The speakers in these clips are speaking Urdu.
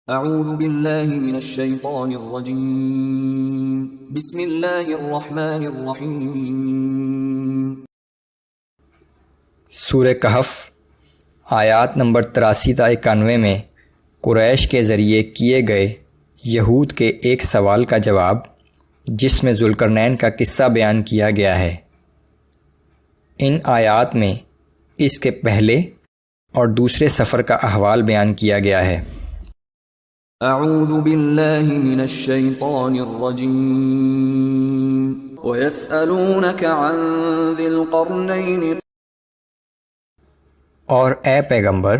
اعوذ باللہ من الشیطان الرجیم بسم اللہ الرحمن الرحیم۔ سورہ کہف آیات نمبر 83 تا 91 میں قریش کے ذریعے کیے گئے یہود کے ایک سوال کا جواب، جس میں ذوالقرنین کا قصہ بیان کیا گیا ہے۔ ان آیات میں اس کے پہلے اور دوسرے سفر کا احوال بیان کیا گیا ہے۔ اعوذ باللہ من الشیطان الرجیم وَيَسْأَلُونَكَ عَنْ ذِي الْقَرْنَيْنِ، اور اے پیغمبر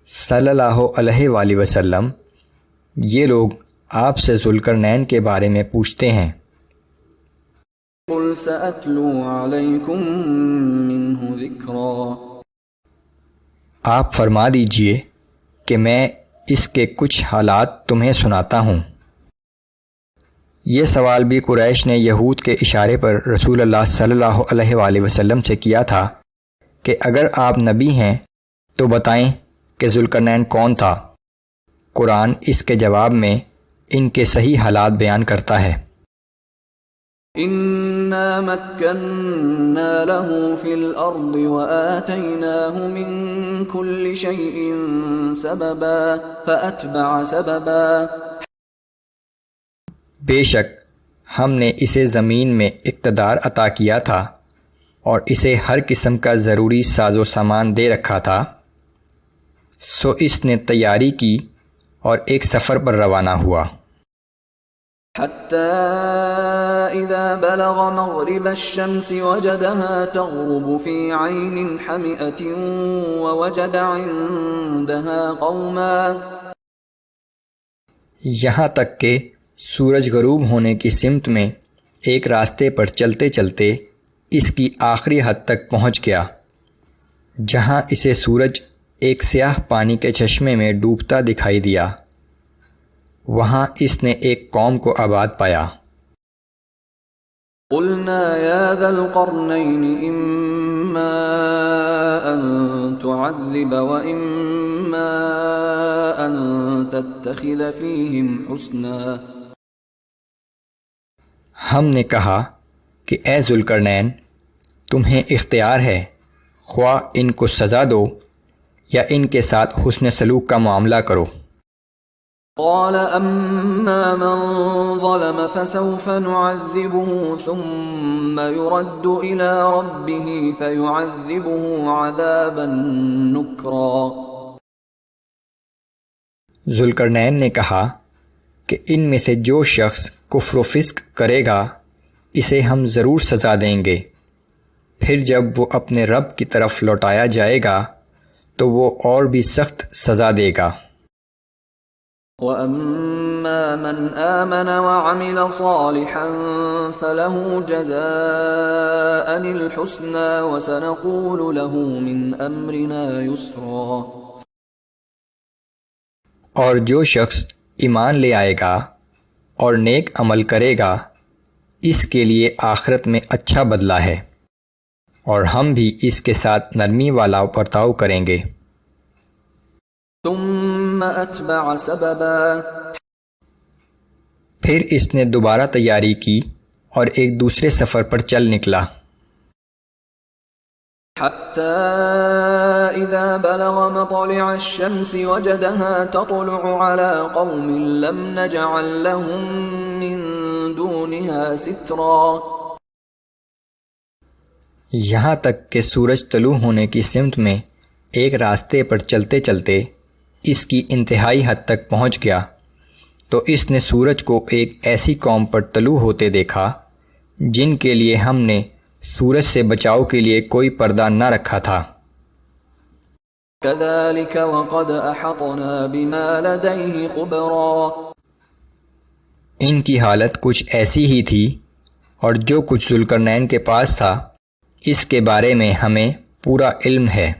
صلی اللہ علیہ وآلہ وسلم، یہ لوگ آپ سے ذوالقرنین کے بارے میں پوچھتے ہیں۔ قُلْ سَأَتْلُو عَلَيْكُمْ مِنْهُ ذِكْرًا، آپ فرما دیجئے کہ میں اس کے کچھ حالات تمہیں سناتا ہوں۔ یہ سوال بھی قریش نے یہود کے اشارے پر رسول اللہ صلی اللہ علیہ وآلہ وسلم سے کیا تھا کہ اگر آپ نبی ہیں تو بتائیں کہ ذوالقرنین کون تھا۔ قرآن اس کے جواب میں ان کے صحیح حالات بیان کرتا ہے۔ اِنَّا مَكَّنَّا لَهُ فِي الْأَرْضِ وَآتَيْنَاهُ مِن كُلِّ شَيْءٍ سَبَبًا فَأَتْبَعَ سَبَبًا، بے شک ہم نے اسے زمین میں اقتدار عطا کیا تھا اور اسے ہر قسم کا ضروری ساز و سامان دے رکھا تھا، سو اس نے تیاری کی اور ایک سفر پر روانہ ہوا۔ حتى إذا بلغ مغرب الشمس وجدها تغرب في عين حمئة ووجد عندها قوما، یہاں تک کہ سورج غروب ہونے کی سمت میں ایک راستے پر چلتے چلتے اس کی آخری حد تک پہنچ گیا، جہاں اسے سورج ایک سیاہ پانی کے چشمے میں ڈوبتا دکھائی دیا۔ وہاں اس نے ایک قوم کو آباد پایا۔ قلنا يا ذا القرنين إما أن تعذب وإما أن تتخذ فيهم حسنا، ہم نے کہا کہ اے ذوالقرنین، تمہیں اختیار ہے، خواہ ان کو سزا دو یا ان کے ساتھ حسن سلوک کا معاملہ کرو۔ قال اما من ظلم فسوف نعذبه ثم يرد الى ربه فيعذبه عذابا نكرا، ذوالقرنین نے کہا کہ ان میں سے جو شخص کفر و فسق کرے گا اسے ہم ضرور سزا دیں گے، پھر جب وہ اپنے رب کی طرف لوٹایا جائے گا تو وہ اور بھی سخت سزا دے گا۔ وَأَمَّا مَنْ آمَنَ وَعَمِلَ صَالِحًا فَلَهُ جَزَاءً الْحُسْنَى وَسَنَقُولُ لَهُ مِنْ أَمْرِنَا يُسْرًا، اور جو شخص ایمان لے آئے گا اور نیک عمل کرے گا اس کے لیے آخرت میں اچھا بدلہ ہے، اور ہم بھی اس کے ساتھ نرمی والا برتاؤ کریں گے۔ ثم اتبع سببا، پھر اس نے دوبارہ تیاری کی اور ایک دوسرے سفر پر چل نکلا۔ حتى اذا بلغ مطلع الشمس وجدها تطلع على قوم لم نجعل لهم من دونها سترا، یہاں تک کہ سورج طلوع ہونے کی سمت میں ایک راستے پر چلتے چلتے اس کی انتہائی حد تک پہنچ گیا تو اس نے سورج کو ایک ایسی قوم پر طلوع ہوتے دیکھا جن کے لیے ہم نے سورج سے بچاؤ کے لیے کوئی پردہ نہ رکھا تھا۔ كذلك وقد احطنا بما لديه خبرا، ان کی حالت کچھ ایسی ہی تھی اور جو کچھ ذوالقرنین کے پاس تھا اس کے بارے میں ہمیں پورا علم ہے۔